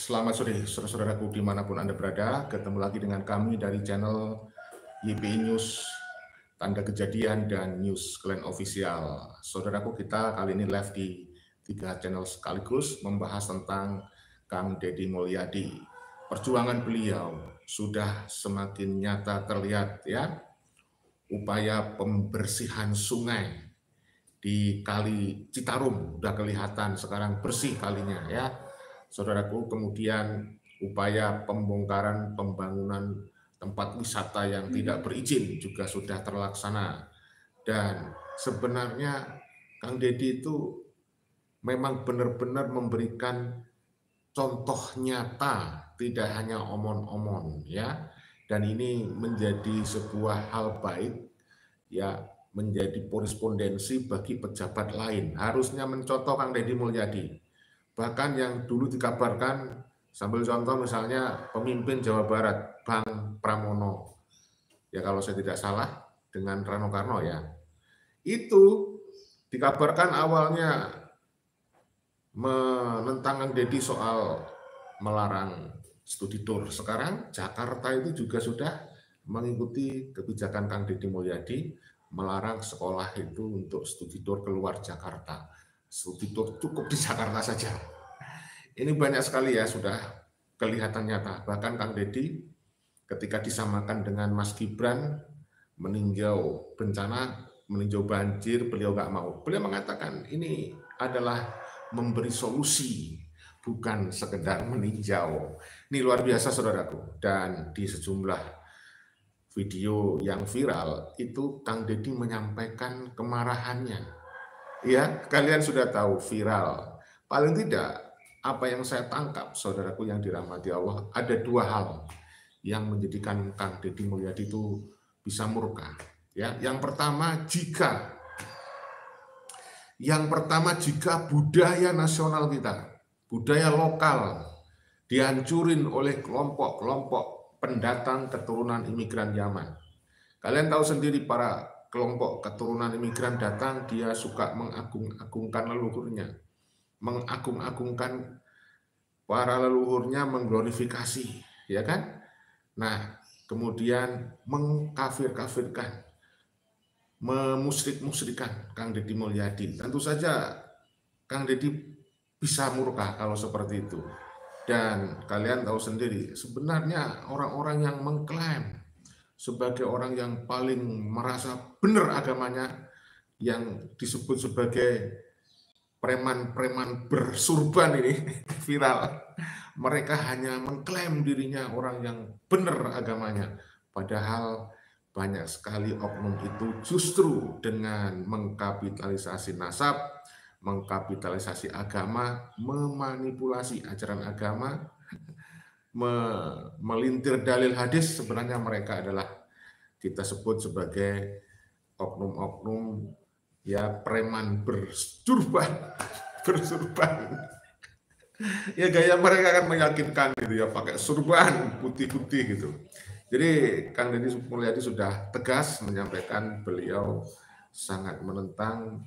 Selamat sore, saudara-saudaraku dimanapun Anda berada. Ketemu lagi dengan kami dari channel YPI News, Tanda Kejadian, dan News Klan Official. Saudaraku, kita kali ini live di 3 channel sekaligus membahas tentang Kang Deddy Mulyadi. Perjuangan beliau sudah semakin nyata terlihat ya. Upaya pembersihan sungai di Kali Citarum udah kelihatan sekarang bersih kalinya ya. Saudaraku, kemudian upaya pembongkaran pembangunan tempat wisata yang tidak berizin juga sudah terlaksana. Dan sebenarnya Kang Deddy itu memang benar-benar memberikan contoh nyata, tidak hanya omong-omong ya. Dan ini menjadi sebuah hal baik ya, menjadi korespondensi bagi pejabat lain. Harusnya mencontoh Kang Deddy Mulyadi. Bahkan yang dulu dikabarkan, sambil contoh misalnya pemimpin Jawa Barat, Bang Pramono, ya kalau saya tidak salah, dengan Rano Karno ya, itu dikabarkan awalnya menentang Kang Deddy soal melarang studi tour. Sekarang Jakarta itu juga sudah mengikuti kebijakan Kang Deddy Mulyadi, melarang sekolah itu untuk studi tour keluar Jakarta. Studi tour cukup di Jakarta saja. Ini banyak sekali ya, sudah kelihatan nyata. Bahkan Kang Deddy ketika disamakan dengan Mas Gibran meninjau bencana, meninjau banjir, beliau nggak mau. Beliau mengatakan ini adalah memberi solusi, bukan sekedar meninjau. Ini luar biasa saudaraku. Dan di sejumlah video yang viral itu Kang Deddy menyampaikan kemarahannya. Ya, kalian sudah tahu viral. Paling tidak apa yang saya tangkap, saudaraku yang dirahmati Allah, ada 2 hal yang menjadikan Kang Deddy Mulyadi itu bisa murka. Ya, yang pertama jika budaya nasional kita, budaya lokal dihancurin oleh kelompok-kelompok pendatang keturunan imigran Yaman. Kalian tahu sendiri, para kelompok keturunan imigran datang, dia suka mengagung-agungkan leluhurnya, mengagung-agungkan para leluhurnya, mengglorifikasi, ya kan? Nah, kemudian mengkafir-kafirkan, memusyrik-musyrikan Kang Deddy Mulyadi. Tentu saja Kang Deddy bisa murka kalau seperti itu. Dan kalian tahu sendiri, sebenarnya orang-orang yang mengklaim sebagai orang yang paling merasa benar agamanya, yang disebut sebagai preman-preman bersurban ini viral. Mereka hanya mengklaim dirinya orang yang benar agamanya. Padahal banyak sekali oknum itu justru dengan mengkapitalisasi nasab, mengkapitalisasi agama, memanipulasi ajaran agama, melintir dalil hadis. Sebenarnya mereka adalah kita sebut sebagai oknum-oknum ya, preman bersurban. Ya, gaya mereka kan meyakinkan gitu ya, pakai surban putih-putih gitu. Jadi Kang Deddy Mulyadi sudah tegas menyampaikan beliau sangat menentang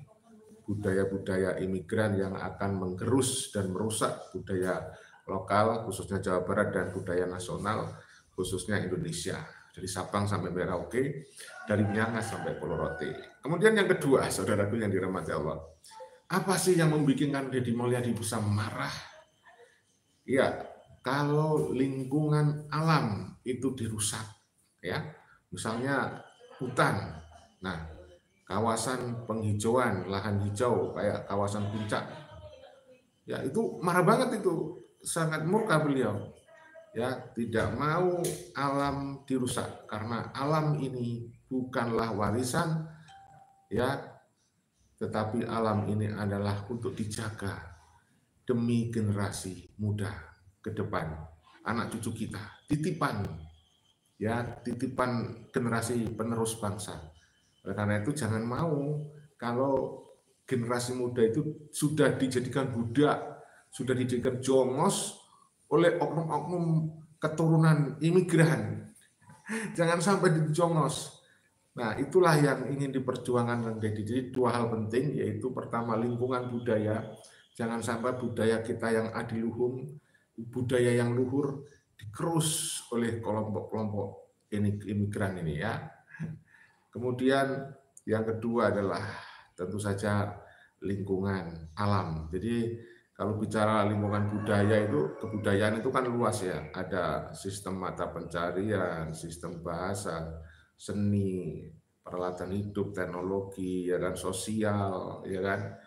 budaya-budaya imigran yang akan menggerus dan merusak budaya lokal, khususnya Jawa Barat, dan budaya nasional, khususnya Indonesia. Dari Sabang sampai Merauke, dari Miangas sampai Pulau Rote. Kemudian yang kedua, saudaraku yang dirahmati Allah, apa sih yang membuat Kang Deddy Mulyadi bisa marah? Ya, kalau lingkungan alam itu dirusak, ya, misalnya hutan, nah, kawasan penghijauan, lahan hijau kayak kawasan puncak, ya itu marah banget, itu sangat murka beliau, ya, tidak mau alam dirusak karena alam ini bukanlah warisan, ya, tetapi alam ini adalah untuk dijaga demi generasi muda ke depan, anak cucu kita, titipan, ya, titipan generasi penerus bangsa. Oleh karena itu jangan mau kalau generasi muda itu sudah dijadikan budak, sudah dijadikan jongos oleh oknum-oknum keturunan imigran. Jangan sampai dijongos. Nah, itulah yang ingin diperjuangkan Kang Deddy. Jadi 2 hal penting, yaitu pertama lingkungan budaya. Jangan sampai budaya kita yang adiluhung, budaya yang luhur dikerus oleh kelompok-kelompok imigran ini ya. Kemudian yang kedua adalah tentu saja lingkungan alam. Jadi kalau bicara lingkungan budaya itu, kebudayaan itu kan luas ya. Ada sistem mata pencarian, sistem bahasa, seni, peralatan hidup, teknologi, ya kan, sosial, ya kan.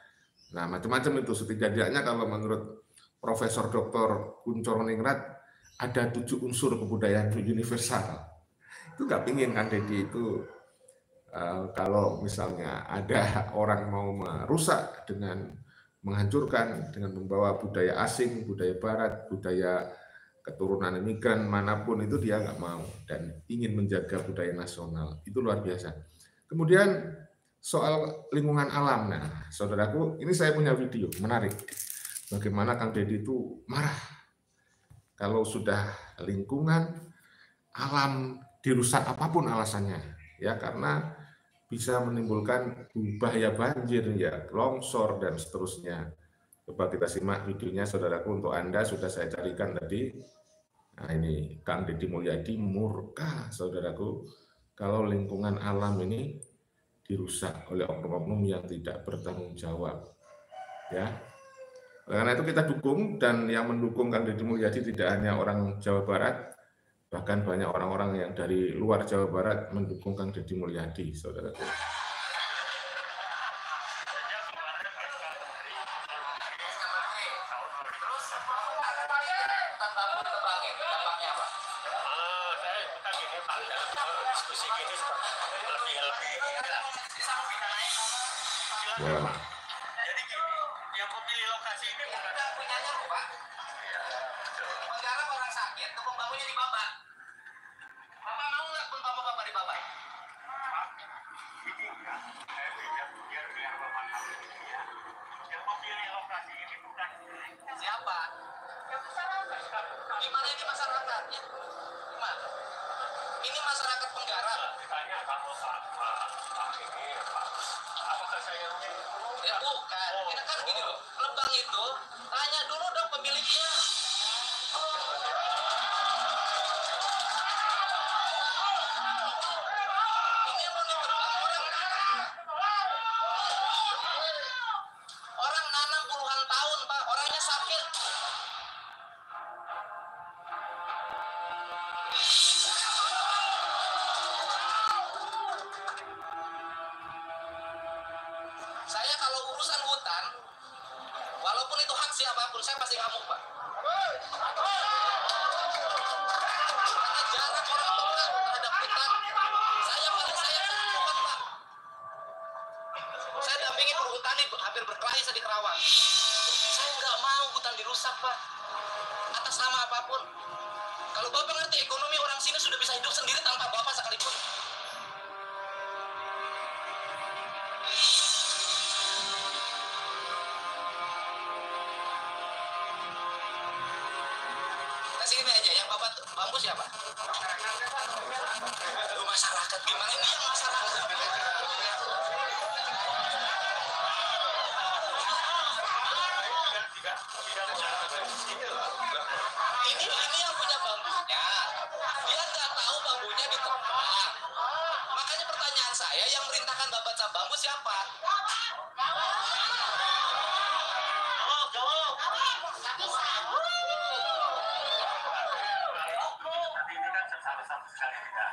Nah, macam-macam itu. Setidaknya kalau menurut Profesor Dr. Kunchoro-Ningrat ada 7 unsur kebudayaan universal. Itu nggak pingin kan Dedi itu kalau misalnya ada orang mau merusak dengan menghancurkan, dengan membawa budaya asing, budaya barat, budaya keturunan imigran manapun itu dia nggak mau dan ingin menjaga budaya nasional. Itu luar biasa. Kemudian soal lingkungan alam. Nah, saudaraku, ini saya punya video menarik. Bagaimana Kang Deddy itu marah kalau sudah lingkungan alam dirusak apapun alasannya, ya karena bisa menimbulkan bahaya banjir, ya longsor dan seterusnya. Coba kita simak videonya, saudaraku, untuk Anda sudah saya carikan tadi. Nah ini Kang Deddy Mulyadi murka, saudaraku, kalau lingkungan alam ini dirusak oleh oknum-oknum yang tidak bertanggung jawab. Ya, karena itu kita dukung, dan yang mendukung Kang Deddy Mulyadi tidak hanya orang Jawa Barat, bahkan banyak orang-orang yang dari luar Jawa Barat mendukung Kang Deddy Mulyadi, saudaraku. Wow. Jadi gini, yang memilih lokasi ini bukan punyanya Pak. Negara orang sakit, kebun bambunya dibabak. Bapak mau nggak kebun bambu Bapak dibabak? Biar Bapak tahu ya. Yang memilih lokasi ini bukan siapa? Yang masyarakat. Gimana ini masyarakatnya? Gimana? Ini masyarakat penggarap. Ditanya kalau Pak ini Pak, apakah saya ya bukan, kita kan gini loh, Lebang itu tanya dulu dong pemiliknya. Ini yang mau orang nanam puluhan tahun Pak, orangnya sakit. Saya kalau urusan hutan, walaupun itu hak siapapun, saya pasti ngamuk Pak. Karena jarak orang tua terhadap hutan, saya hutan Pak. Saya dampingi perhutani hampir berkelahi di Kerawang. Saya nggak mau hutan dirusak Pak, atas nama apapun. Kalau Bapak ngerti ekonomi orang sini sudah bisa hidup sendiri tanpa Bapak sekalipun. Sini aja, yang Bapak bambu siapa? Lu masyarakat gimana ini yang masyarakat? Ini yang punya bambunya. Dia nggak tahu bambunya ditebang. Makanya pertanyaan saya, yang merintahkan Bapak cap bambu siapa?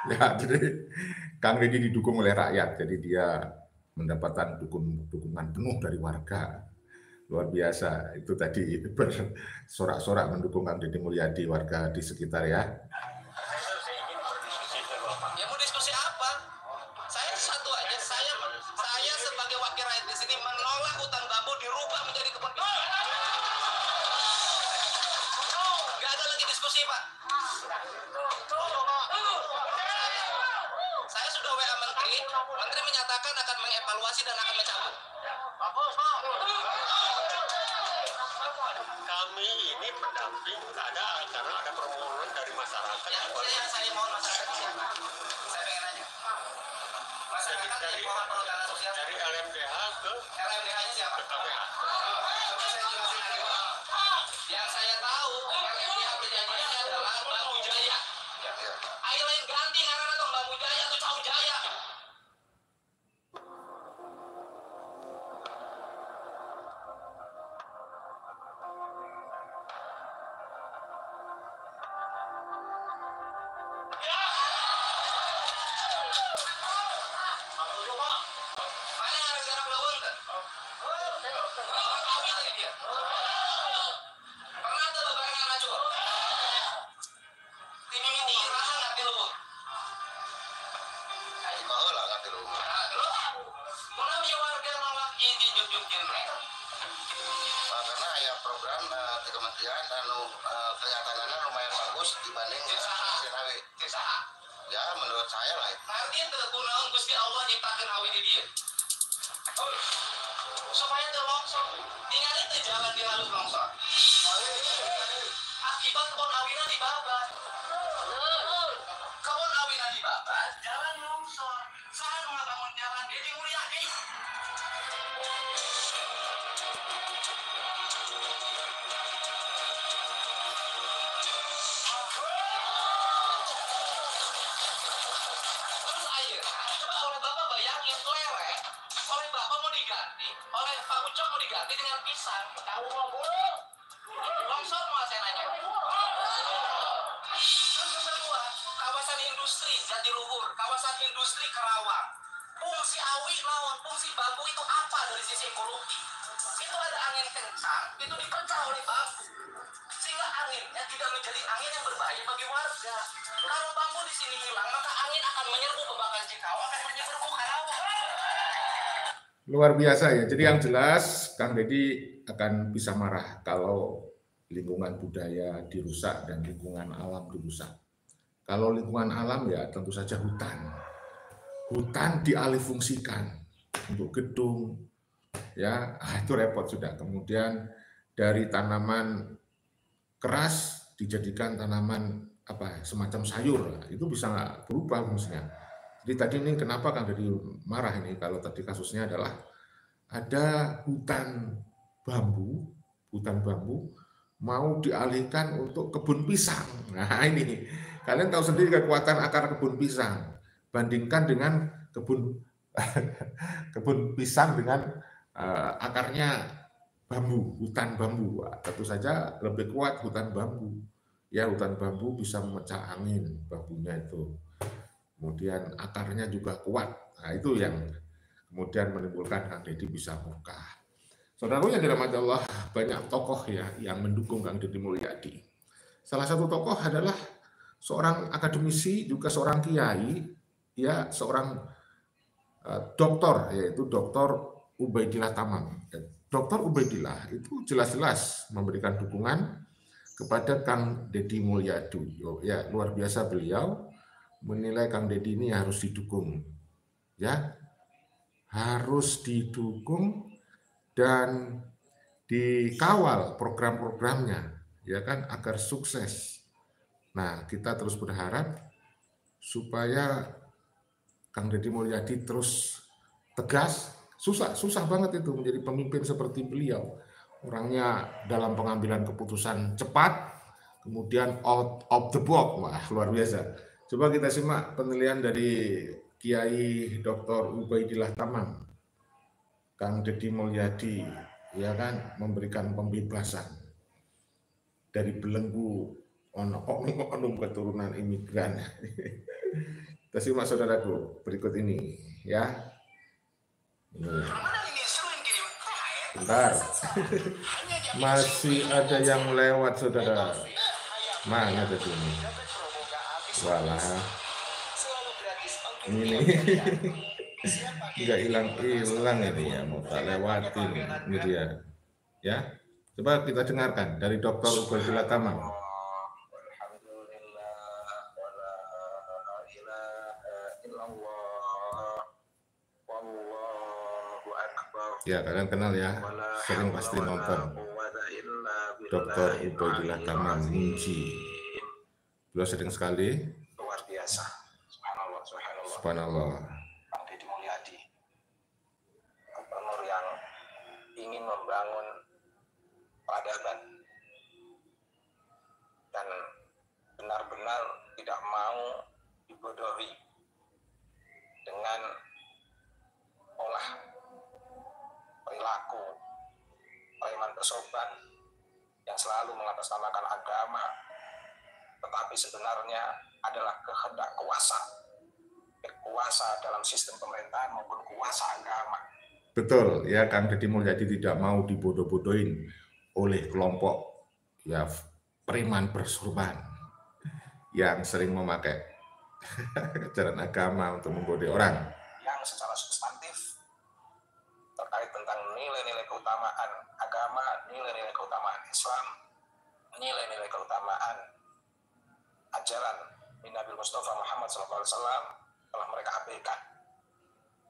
Ya, jadi Kang Deddy didukung oleh rakyat, jadi dia mendapatkan dukungan penuh dari warga. Luar biasa, itu tadi bersorak-sorak mendukung Kang Deddy Mulyadi, warga di sekitar ya. Ya mau diskusi apa? Saya satu aja, saya sebagai wakil rakyat di sini menolak hutan bambu dirubah menjadi kebun binatang. Gak ada lagi diskusi Pak. Saya sudah WA Menteri menyatakan akan mengevaluasi dan akan mencabut. Kami ini pendamping karena ada permohonan dari masyarakat. Saya mohon masyarakat siapa? Saya pengen nanya. Masyarakat dari perhutanan sosial dari LMDH ke LMDH-nya siapa? KPH. Yang saya tahu LMDH Ini rasa ngerti lu. Mau lah nggak dulu. Mana punya warga malah juk-jukin mereka. Karena ya program di kementerian kelihatannya lumayan bagus dibanding Sinawi. Ya menurut saya lah. Nanti itu kunaon Gusti Allah nyiptakeun awi di dia. Supaya teu longsor. Ningali teu jalan di halus longsor. Akibat kebon awina dibabat. Kebon awina dibabat, jalan longsor. Saha nu ngabangun jalan Deddy Mulyadi? Terus ayeuna, oleh Bapak bayangin lereng, oleh Bapak mau diganti, oleh Pak Ucok mau diganti dengan pisang. Tahu mau longsor mau saya nanya. Terus yang kedua, kawasan industri Jatiluhur, kawasan industri Karawang. Fungsi awi lawan fungsi bambu itu apa dari sisi ekologi? Itu ada angin kencang, itu dipecah oleh bambu. Sehingga anginnya tidak menjadi angin yang berbahaya bagi warga. Kalau bambu di sini hilang, maka angin akan menyerbu Babakan Cikawang, akan menyerbu Karawang. Luar biasa ya. Jadi yang jelas Kang Deddy akan bisa marah kalau lingkungan budaya dirusak dan lingkungan alam dirusak. Kalau lingkungan alam ya tentu saja hutan. Hutan dialihfungsikan untuk gedung, ya itu repot sudah. Kemudian dari tanaman keras dijadikan tanaman apa semacam sayur, itu bisa nggak berubah fungsinya. Jadi tadi ini kenapa Kang Deddy marah ini kalau tadi kasusnya adalah ada hutan bambu mau dialihkan untuk kebun pisang. Nah ini kalian tahu sendiri kekuatan akar kebun pisang. Bandingkan dengan kebun pisang dengan akarnya bambu, hutan bambu. Tentu saja lebih kuat hutan bambu. Ya hutan bambu bisa memecah angin bambunya itu. Kemudian akarnya juga kuat. Nah itu yang kemudian menimbulkan Kang Deddy bisa murka. Saudaraku yang dirahmati Allah, banyak tokoh ya yang mendukung Kang Deddy Mulyadi. Salah satu tokoh adalah seorang akademisi, juga seorang kiai, ya seorang doktor, yaitu Dr. Ubaidillah Tamam. Dr. Ubaidillah itu jelas-jelas memberikan dukungan kepada Kang Deddy Mulyadi. Ya luar biasa beliau menilai Kang Deddy ini harus didukung, ya harus didukung dan dikawal program-programnya, ya kan agar sukses. Nah kita terus berharap supaya Kang Deddy Mulyadi terus tegas. Susah banget itu menjadi pemimpin seperti beliau. Orangnya dalam pengambilan keputusan cepat, kemudian out of the box. Wah, luar biasa. Coba kita simak penilaian dari Kiai Dr. Ubaidillah Tamam. Kang Deddy Mulyadi, ya kan, memberikan pembebasan dari belenggu oknum keturunan imigran. Kita simak saudaraku berikut ini ya. Bentar. Masih ada yang lewat saudara. Mana tadi ini? Walah. Ini nih. Enggak hilang ini ya, mau tak lewatin ini dia. Ya. Coba kita dengarkan dari Dr. Ubaidillah Tamam. Ya, kalian kenal ya, sering pasti nonton. Dr. Ubaidillah Tamam Munji. Beliau sering sekali. Luar biasa. Subhanallah. Subhanallah. Kang Deddy Mulyadi, gubernur yang ingin membangun peradaban dan benar-benar tidak mau dibodohi dengan olah perilaku preman bersorban yang selalu mengatasnamakan agama, tetapi sebenarnya adalah kehendak kuasa dalam sistem pemerintahan maupun kuasa agama. Betul ya, Kang Deddy Mulyadi tidak mau dibodoh-bodohin oleh kelompok ya preman bersorban yang sering memakai ajaran agama untuk menggoda orang. Yang secara substantif terkait tentang nilai-nilai keutamaan agama, nilai-nilai keutamaan Islam, nilai-nilai keutamaan ajaran Nabi Mustafa Muhammad SAW telah mereka abaikan.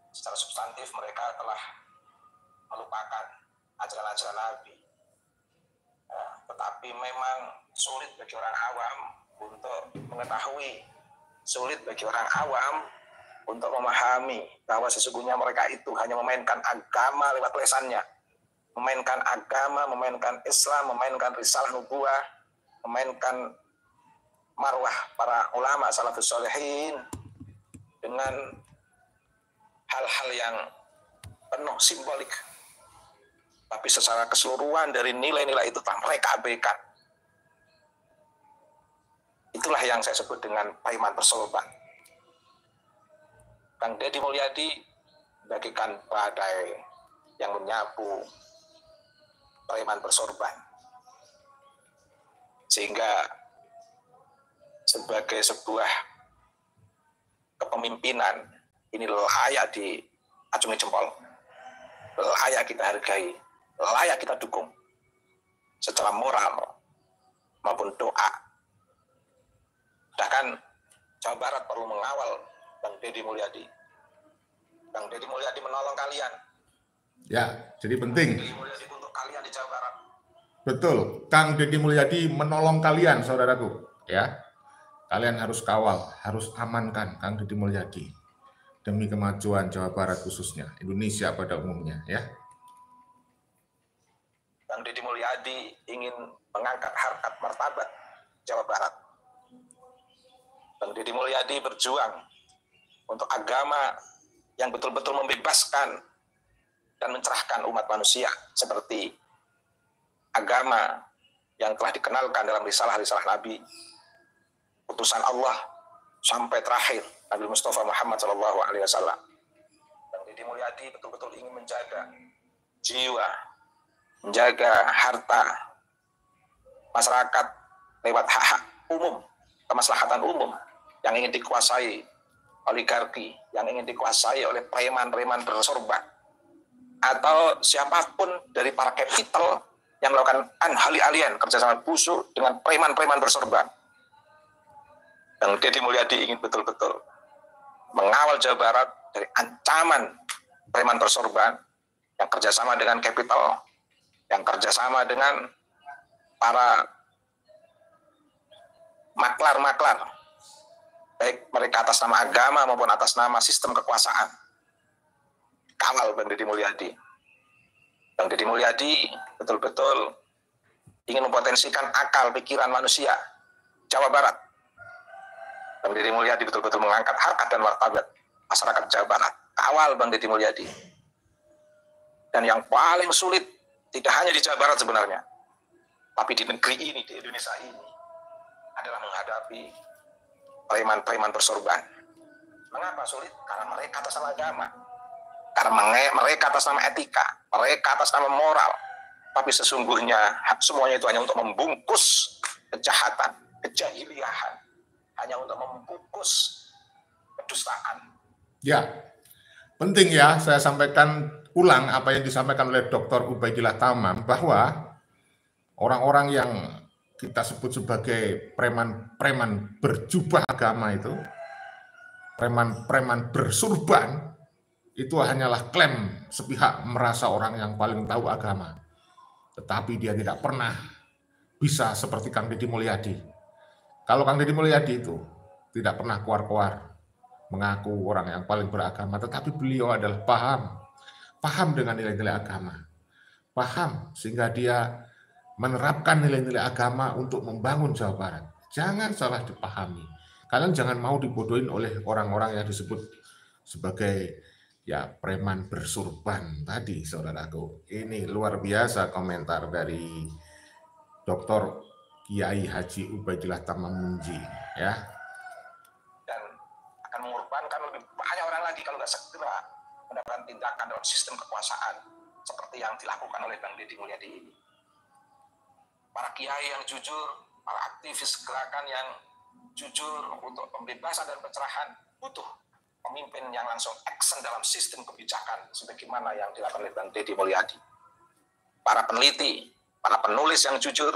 Secara substantif mereka telah melupakan ajaran-ajaran Nabi. Tetapi memang sulit bagi orang awam untuk mengetahui, sulit bagi orang awam untuk memahami bahwa sesungguhnya mereka itu hanya memainkan agama lewat lesannya, memainkan agama, memainkan Islam, memainkan risalah nubuah, memainkan marwah para ulama salafus sholihin dengan hal-hal yang penuh simbolik. Tapi secara keseluruhan dari nilai-nilai itu telah mereka abaikan. Itulah yang saya sebut dengan preman bersorban. Kang Deddy Mulyadi bagikan badai yang menyapu preman bersorban. Sehingga sebagai sebuah kepemimpinan ini layak diacungi jempol, layak kita hargai, layak kita dukung secara moral maupun doa. Bahkan Jawa Barat perlu mengawal Kang Deddy Mulyadi. Kang Deddy Mulyadi menolong kalian. Ya, jadi penting. Deddy Mulyadi untuk kalian di Jawa Barat. Betul, Kang Deddy Mulyadi menolong kalian, saudaraku. Ya, kalian harus kawal, harus amankan Kang Deddy Mulyadi demi kemajuan Jawa Barat khususnya, Indonesia pada umumnya. Ya. Kang Deddy Mulyadi ingin mengangkat harkat martabat Jawa Barat. Kang Deddy Mulyadi berjuang untuk agama yang betul-betul membebaskan dan mencerahkan umat manusia, seperti agama yang telah dikenalkan dalam risalah-risalah Nabi, utusan Allah sampai terakhir Nabi Mustafa Muhammad SAW. Kang Deddy Mulyadi betul-betul ingin menjaga jiwa, menjaga harta masyarakat lewat hak-hak umum, kemaslahatan umum yang ingin dikuasai oligarki, yang ingin dikuasai oleh preman-preman bersorban, atau siapapun dari para kapital yang melakukan alih-alihan kerjasama busuk dengan preman-preman bersorban. Kang Deddy Mulyadi ingin betul-betul mengawal Jawa Barat dari ancaman preman bersorban yang kerjasama dengan kapital, yang kerjasama dengan para maklar-maklar, baik mereka atas nama agama maupun atas nama sistem kekuasaan. Kawal Kang Deddy Mulyadi. Kang Deddy Mulyadi betul-betul ingin mempotensikan akal pikiran manusia Jawa Barat. Kang Deddy Mulyadi betul-betul mengangkat harkat dan martabat masyarakat Jawa Barat. Kawal Bang Deddy Mulyadi. Dan yang paling sulit tidak hanya di Jawa Barat sebenarnya, tapi di negeri ini, di Indonesia ini, adalah menghadapi preman-preman bersorban. Mengapa sulit? Karena mereka atas nama agama, karena mereka atas nama etika, mereka atas nama moral. Tapi sesungguhnya semuanya itu hanya untuk membungkus kejahatan, kejahiliahan, hanya untuk membungkus kedustaan. Ya, penting ya saya sampaikan ulang apa yang disampaikan oleh Dr. Ubaidillah Tamam, bahwa orang-orang yang kita sebut sebagai preman-preman berjubah agama itu, preman-preman bersurban, itu hanyalah klaim sepihak merasa orang yang paling tahu agama. Tetapi dia tidak pernah bisa seperti Kang Deddy Mulyadi. Kalau Kang Deddy Mulyadi itu tidak pernah keluar-keluar mengaku orang yang paling beragama, tetapi beliau adalah paham dengan nilai-nilai agama. Paham sehingga dia menerapkan nilai-nilai agama untuk membangun Jawa Barat. Jangan salah dipahami. Kalian jangan mau dibodohin oleh orang-orang yang disebut sebagai ya preman bersurban tadi, saudaraku. Ini luar biasa komentar dari Dr. Kiai Haji Ubaidillah Tamam Munji, ya. Dan akan mengorbankan lebih banyak orang lagi kalau nggak segera mendapatkan tindakan dalam sistem kekuasaan seperti yang dilakukan oleh Bang Deddy Mulyadi ini. Para kiai yang jujur, para aktivis gerakan yang jujur untuk pembebasan dan pencerahan, butuh pemimpin yang langsung action dalam sistem kebijakan sebagaimana yang dilakukan oleh Bang Deddy Mulyadi. Para peneliti, para penulis yang jujur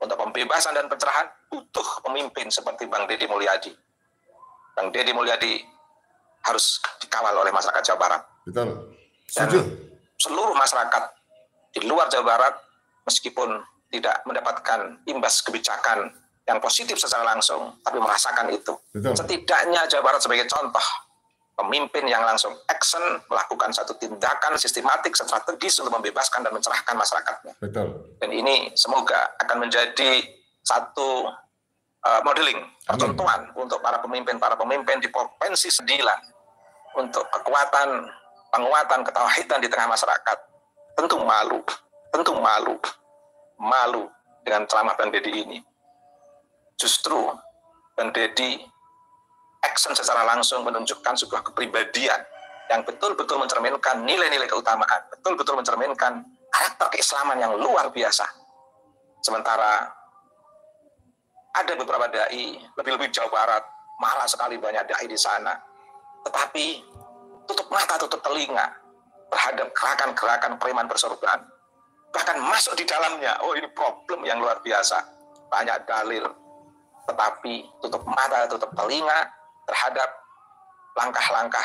untuk pembebasan dan pencerahan butuh pemimpin seperti Bang Deddy Mulyadi. Bang Deddy Mulyadi harus dikawal oleh masyarakat Jawa Barat. Betul. Dan seluruh masyarakat di luar Jawa Barat meskipun tidak mendapatkan imbas kebijakan yang positif secara langsung, tapi merasakan itu. Betul. Setidaknya Jawa Barat sebagai contoh pemimpin yang langsung action melakukan satu tindakan sistematik, strategis untuk membebaskan dan mencerahkan masyarakatnya. Betul. Dan ini semoga akan menjadi satu modeling, percontohan untuk para pemimpin di provinsi Sembilan untuk penguatan ketauhidan di tengah masyarakat. Tentu malu dengan ceramah Bang Deddy ini. Justru Bang Deddy action secara langsung menunjukkan sebuah kepribadian yang betul-betul mencerminkan nilai-nilai keutamaan, betul-betul mencerminkan karakter keislaman yang luar biasa. Sementara ada beberapa dai, lebih-lebih Jawa Barat, malah sekali banyak dai di sana, tetapi tutup mata, tutup telinga terhadap gerakan-gerakan preman bersorban. Bahkan masuk di dalamnya, oh ini problem yang luar biasa. Banyak dalil, tetapi tutup mata, tutup telinga terhadap langkah-langkah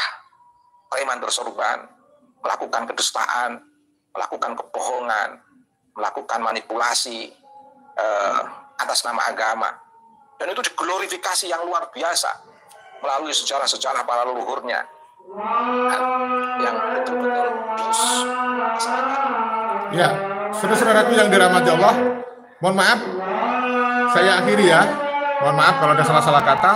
preman bersorban, melakukan kedustaan, melakukan kebohongan, melakukan manipulasi atas nama agama. Dan itu diglorifikasi yang luar biasa melalui sejarah-sejarah para leluhurnya yang betul-betul bius. Ya, saudara-saudaraku yang dirahmati Allah, mohon maaf, saya akhiri ya. Mohon maaf kalau ada salah-salah kata.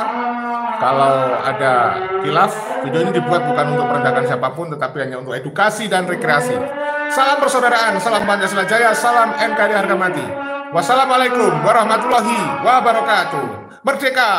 Kalau ada khilaf, video ini dibuat bukan untuk merendahkan siapapun, tetapi hanya untuk edukasi dan rekreasi. Salam persaudaraan, salam Pancasila Jaya, salam NKRI harga mati. Wassalamualaikum warahmatullahi wabarakatuh. Merdeka!